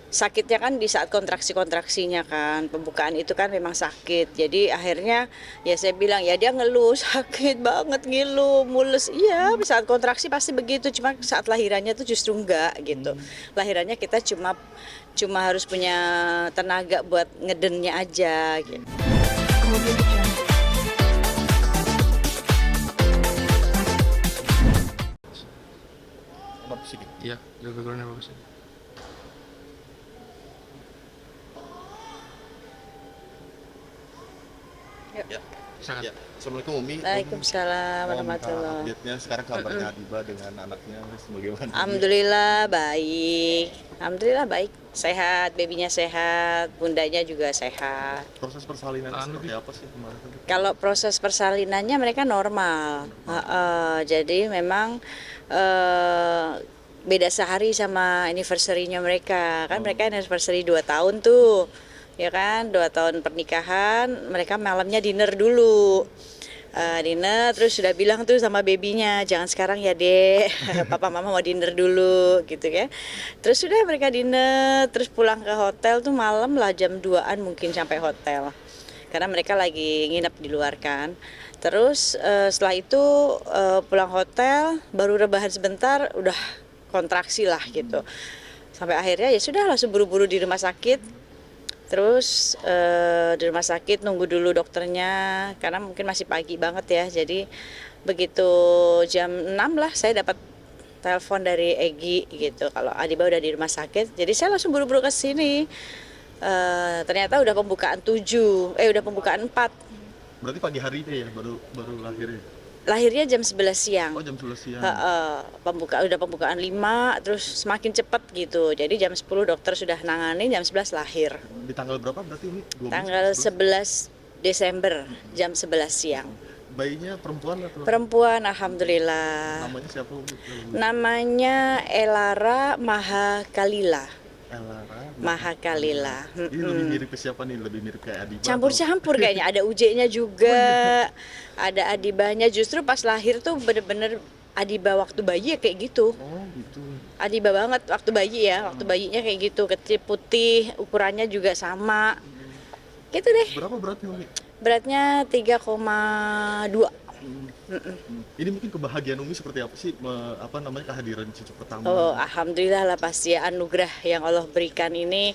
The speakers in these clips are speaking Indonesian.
sakitnya kan di saat kontraksinya kan, pembukaan itu kan memang sakit. Jadi akhirnya ya saya bilang ya dia ngeluh sakit banget, ngilu, mules. Iya, saat kontraksi pasti begitu. Cuma saat lahirannya tuh justru enggak gitu. Lahirannya kita cuma cuma harus punya tenaga buat ngedennya aja gitu. Kenapa sih? Iya, ada backgroundnya bagus. Ya. Silakan. Ya. Assalamualaikum Umi. Waalaikumsalam warahmatullahi. Update-nya sekarang kabarnya Adiba dengan anaknya bagaimana? Alhamdulillah baik. Alhamdulillah baik. Sehat, babynya sehat, bundanya juga sehat. Proses persalinan Anu, seperti apa sih kemarin? Kalau proses persalinannya mereka normal. Jadi memang beda sehari sama anniversary-nya mereka. Kan mereka anniversary 2 tahun tuh. Ya kan, 2 tahun pernikahan, mereka malamnya dinner dulu. Dinner terus sudah bilang tuh sama babynya jangan sekarang ya dek, papa mama mau dinner dulu gitu ya. Terus sudah mereka dinner terus pulang ke hotel tuh malam lah jam 2-an mungkin sampai hotel karena mereka lagi nginep di luar kan. Terus setelah itu pulang hotel baru rebahan sebentar udah kontraksi lah gitu sampai akhirnya ya sudah langsung buru-buru di rumah sakit. Terus di rumah sakit nunggu dulu dokternya karena mungkin masih pagi banget ya. Jadi begitu jam 6 lah saya dapat telepon dari Egi gitu kalau Adiba udah di rumah sakit. Jadi saya langsung buru-buru ke sini. Ternyata udah pembukaan 7, udah pembukaan 4. Berarti pagi hari itu ya baru lahirnya. Lahirnya jam 11 siang. Oh, jam 11 siang. Udah pembukaan 5 terus semakin cepat gitu. Jadi jam 10 dokter sudah nanganin, jam 11 lahir. Di tanggal berapa berarti ini? Tanggal 11 Desember jam 11 siang. Bayinya perempuan atau? Perempuan alhamdulillah. Namanya siapa Umi? Namanya Elara Mahakalila. Elara. Mahakalila. Ini lebih mirip ke siapa nih? Lebih mirip kayak Adiba? Campur-campur kayaknya, ada UJ-nya juga. Ada Adibanya, justru pas lahir tuh bener-bener Adiba waktu bayi ya kayak gitu. Oh gitu. Adiba banget waktu bayi ya, waktu bayinya kayak gitu, kecil putih, ukurannya juga sama. Gitu deh. Berapa beratnya Umi? Beratnya 3,2. Ini mungkin kebahagiaan Umi seperti apa sih? Apa namanya kehadiran cucu pertama? Oh, alhamdulillah lah pasti ya, anugerah yang Allah berikan ini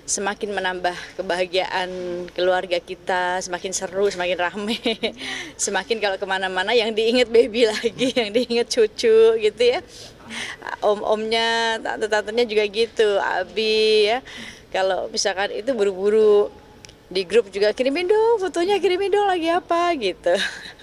semakin menambah kebahagiaan keluarga kita, semakin seru, semakin rame, semakin kalau kemana-mana yang diinget baby lagi, yang diinget cucu gitu ya. Om-omnya, tante-tantenya juga gitu, Abi ya. Kalau misalkan itu buru-buru di grup juga kirimin dong fotonya, kirimin dong lagi apa gitu.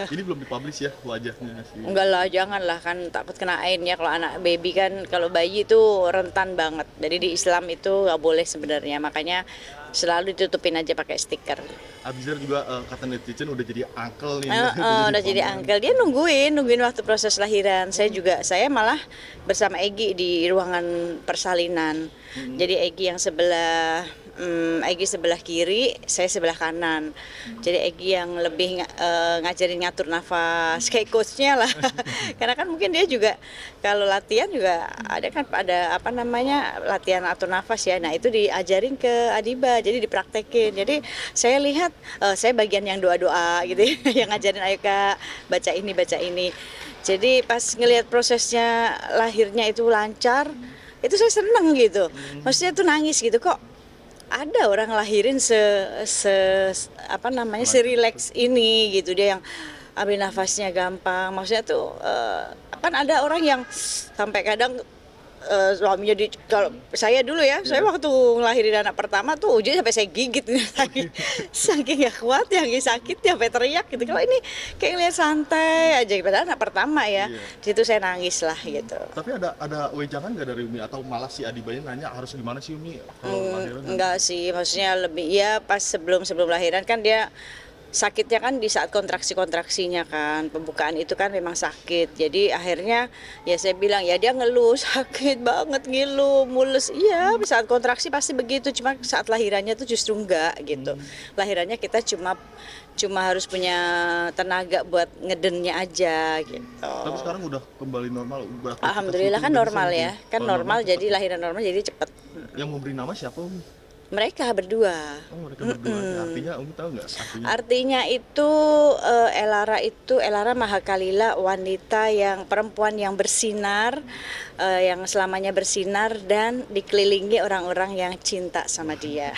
Ini belum dipublish ya wajahnya sih. Enggak lah, jangan lah, kan takut kena ain ya kalau anak baby kan, kalau bayi itu rentan banget. Jadi di Islam itu nggak boleh sebenarnya, makanya selalu ditutupin aja pakai stiker. Abizar juga kata netizen udah jadi uncle nih. Udah jadi uncle, dia nungguin waktu proses lahiran. Saya malah bersama Egi di ruangan persalinan. Jadi Egi sebelah kiri, saya sebelah kanan. Jadi Egi yang lebih ngajarin ngatur nafas, kayak coachnya lah. Karena kan mungkin dia juga kalau latihan juga ada apa namanya latihan atur nafas ya. Nah itu diajarin ke Adiba, jadi dipraktekin. Jadi saya lihat saya bagian yang doa-doa gitu ya, yang ngajarin ayo Kak baca ini baca ini. Jadi pas ngelihat prosesnya lahirnya itu lancar, itu saya seneng gitu. Maksudnya tuh nangis gitu kok. Ada orang lahirin apa namanya serileks ini gitu, dia yang ambil nafasnya gampang. Maksudnya tuh kan ada orang yang sampai kadang suaminya kalau saya dulu ya, saya waktu ngelahirin anak pertama tuh ujungnya sampai saya gigit saking gak kuat yang sakit sampai teriak gitu. Kalau ini kayak ngeliat santai aja, padahal anak pertama ya. Di situ saya nangis lah gitu. Tapi ada wejangan nggak dari Umi atau malah si Adibanya nanya harus gimana sih Umi kalau lahiran? Enggak sih, maksudnya lebih ya pas sebelum lahiran kan dia sakitnya kan di saat kontraksinya kan, pembukaan itu kan memang sakit. Jadi akhirnya ya saya bilang ya dia ngeluh sakit banget, ngilu, mulus. Iya, di saat kontraksi pasti begitu. Cuma saat lahirannya tuh justru enggak gitu. Lahirannya kita cuma harus punya tenaga buat ngedennya aja gitu. Tapi sekarang udah kembali normal, beraktivitas Alhamdulillah rutin kan udah bisa normal gitu. ya, kan Kalau normal cepet jadi tuh. lahiran normal jadi cepet. Yang memberi nama siapa Umi? Mereka berdua. Oh mereka berdua. Artinya Umi tahu nggak artinya? Artinya itu Elara Mahakalila, wanita yang perempuan yang bersinar, yang selamanya bersinar dan dikelilingi orang-orang yang cinta sama dia.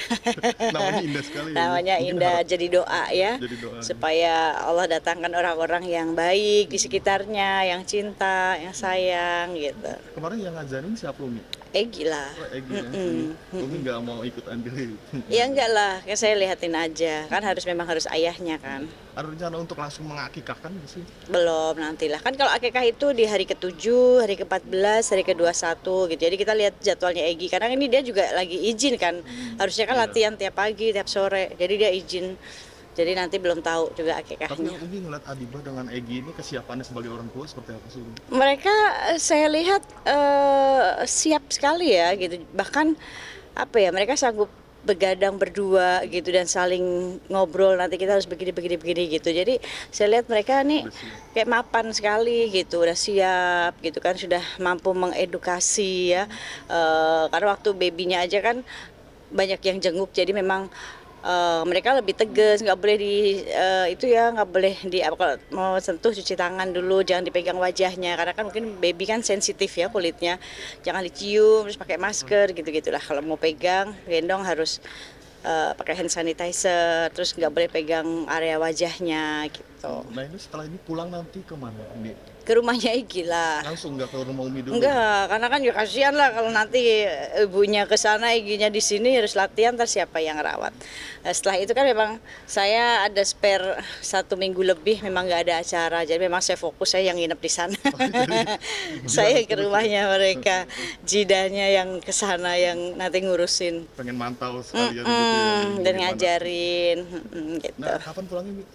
Namanya indah sekali ya. Namanya Mungkin indah, harap jadi doa ya, jadi doa. supaya Allah datangkan orang-orang yang baik di sekitarnya, yang cinta, yang sayang gitu. Kemarin yang ngajarin siapa Umi? Gila. Oh, Egy ya. Umi nggak mau ikut andil. Ya enggak lah, kan saya lihatin aja, kan memang harus ayahnya kan. Ada rencana untuk langsung mengakikahkan nggak sih? Belum, nantilah. Kan kalau akikah itu di hari ke-7, hari ke-14, hari ke-21 gitu. Jadi kita lihat jadwalnya Egy. Karena ini dia juga lagi izin kan. Harusnya kan Iya. latihan tiap pagi, tiap sore. Jadi dia izin. Jadi nanti belum tahu juga Tapi akikahnya. yang Umi ngeliat Adiba dengan Egy ini kesiapannya sebagai orang tua seperti apa sih Umi? Mereka saya lihat siap sekali ya gitu. Bahkan apa ya, mereka sanggup begadang berdua gitu dan saling ngobrol, nanti kita harus begini gitu. Jadi saya lihat mereka nih Udah siap. kayak mapan sekali gitu, udah siap gitu kan, sudah mampu mengedukasi ya. Karena waktu babynya aja kan banyak yang jenguk, jadi memang mereka lebih tegas, nggak boleh nggak boleh kalau mau sentuh cuci tangan dulu, jangan dipegang wajahnya karena kan mungkin baby kan sensitif ya kulitnya, jangan dicium, terus pakai masker gitu-gitulah. Kalau mau pegang gendong harus pakai hand sanitizer, terus nggak boleh pegang area wajahnya gitu. Nah ini setelah ini pulang nanti kemana Umi? Ke rumahnya Egy lah. Langsung nggak ke rumah Umi dulu? Enggak, karena kan juga kasihan lah kalau nanti ibunya ke sana, ibunya di sini harus latihan, ntar siapa yang rawat. Setelah itu kan memang saya ada spare 1 minggu lebih, memang nggak ada acara, jadi memang saya fokus, saya yang nginep di sana. Saya ke rumahnya mereka, jidanya yang ke sana yang nanti ngurusin. Pengen mantau sekalian gitu ya. Dan bagaimana. ngajarin gitu. Nah kapan pulangnya Umi?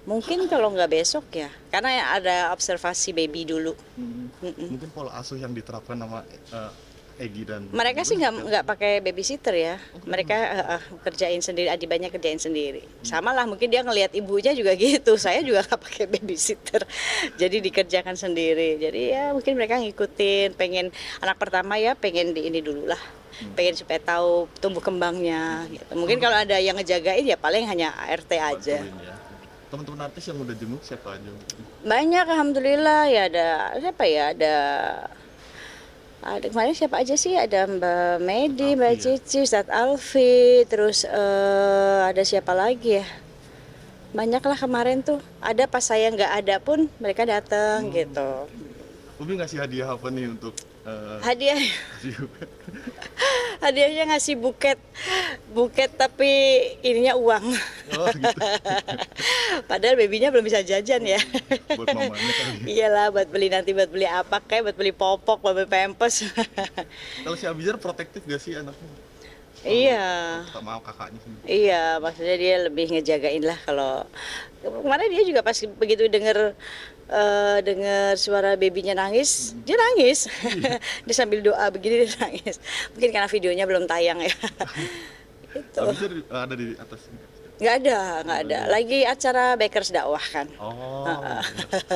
Mungkin kalau nggak besok ya, karena ada observasi baby dulu. Mungkin pola asuh yang diterapkan sama Egy dan Mereka sih nggak pakai babysitter ya, mereka kerjain sendiri, Adibanya kerjain sendiri. Sama lah, mungkin dia ngelihat ibunya juga gitu, saya juga nggak pakai babysitter, jadi dikerjakan sendiri. Jadi ya mungkin mereka ngikutin, pengen anak pertama ya pengen di ini dulu lah, pengen supaya tahu tumbuh kembangnya. Gitu. Mungkin kalau ada yang ngejagain ya paling hanya ART aja. Bantuin ya. Teman-teman artis yang udah jenguk siapa aja? Banyak alhamdulillah ya, ada siapa ya, ada kemarin siapa aja sih, ada Mbak Medi, Alfi Mbak ya? Cici, Ustadz Alfi, terus ada siapa lagi ya, banyak lah kemarin tuh, ada pas saya nggak ada pun mereka datang gitu. Umi ngasih hadiah apa nih untuk Hadiah Adiba? hadiahnya ngasih buket tapi ininya uang. Oh gitu. Padahal babynya belum bisa jajan ya. Buat mamanya kali. Iyalah, buat beli apa kayak, buat beli popok, buat beli pampers. Kalau si Abizar protektif gak sih anaknya? Iya. Tak mau kakaknya sih. Iya, maksudnya dia lebih ngejagain lah. Kalau kemarin dia juga pas begitu denger suara babynya nangis, dia nangis. Dia sambil doa begini dia nangis. Mungkin karena videonya belum tayang ya. Itu. Abizar ada di atas. Nggak ada. Lagi acara Bakers dakwah kan. Oh.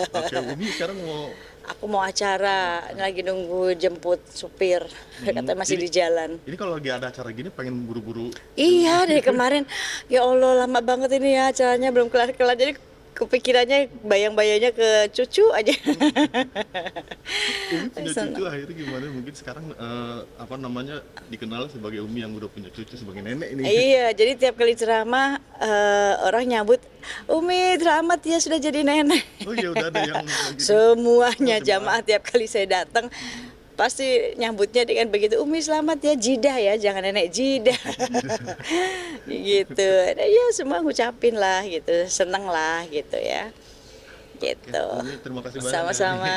Oke, Umi sekarang mau Aku mau acara, lagi nunggu jemput supir. Katanya masih di jalan. ini kalau lagi ada acara gini pengen buru-buru. Iya, dari kemarin. Ya Allah, lama banget ini ya acaranya, belum kelar-kelar. Jadi kepikirannya bayang-bayangnya ke cucu aja. Umi punya cucu akhirnya gimana? Mungkin sekarang apa namanya dikenal sebagai Umi yang udah punya cucu sebagai nenek ini. Iya, jadi tiap kali ceramah orang nyambut, Umi selamat ya sudah jadi nenek. Oh iya udah ada yang lagi. Semuanya Oh, jamaah tiap kali saya datang pasti nyambutnya dengan begitu, Umi selamat ya, jidah ya, jangan nenek jidah. Gitu. Nah, ya semua ngucapin lah gitu, seneng lah gitu ya. Gitu. Umi, terima kasih banyak. Sama-sama.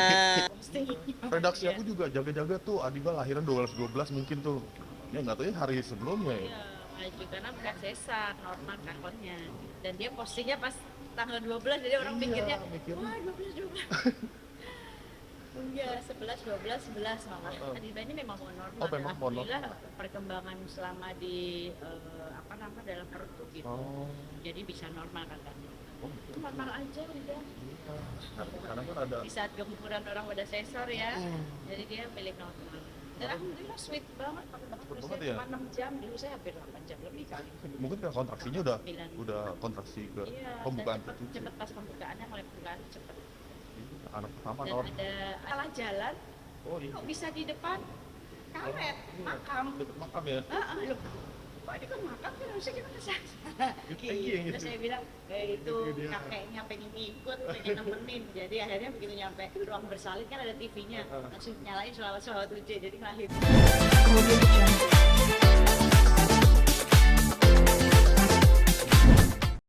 Redaksi aku juga jaga-jaga tuh Adiba lahiran 12 mungkin tuh. Ya nggak tahu ya hari sebelumnya ya. maju karena bukan sesar, normal kankornya. Dan dia postingnya pas tanggal 12, jadi orang mikirnya, wah 12. Enggak, 11, 12, 11 malah. Adiba ini memang mau normal. Oh, memang mau normal. Alhamdulillah perkembangan selama di dalam perut tuh gitu. Jadi bisa normal katanya. Normal aja udah. Karena kan ada Di saat gempuran orang pada sesar ya, jadi dia pilih normal. Dan alhamdulillah sweet banget, banget prosesnya ya? cuma 6 jam, dulu saya hampir 8 jam lebih kali. mungkin kan kontraksinya udah kontraksi ke Iya, pembukaan dan tertutup. cepet pas pembukaannya, mulai pembukaan cepet. Anak pertama Dan normal. ada salah jalan, Oh iya. kok bisa di depan karet, makam. Deket makam ya. Loh, Pak ini kan makam kan harusnya kita kesana. Itu Peggy yang Terus gitu. saya bilang, itu Itu dia. kakeknya pengen ikut, pengen nemenin. Jadi akhirnya begitu nyampe ruang bersalin kan ada TV-nya, langsung nyalain sholawat-sholawat Uji, jadi ngelahirin.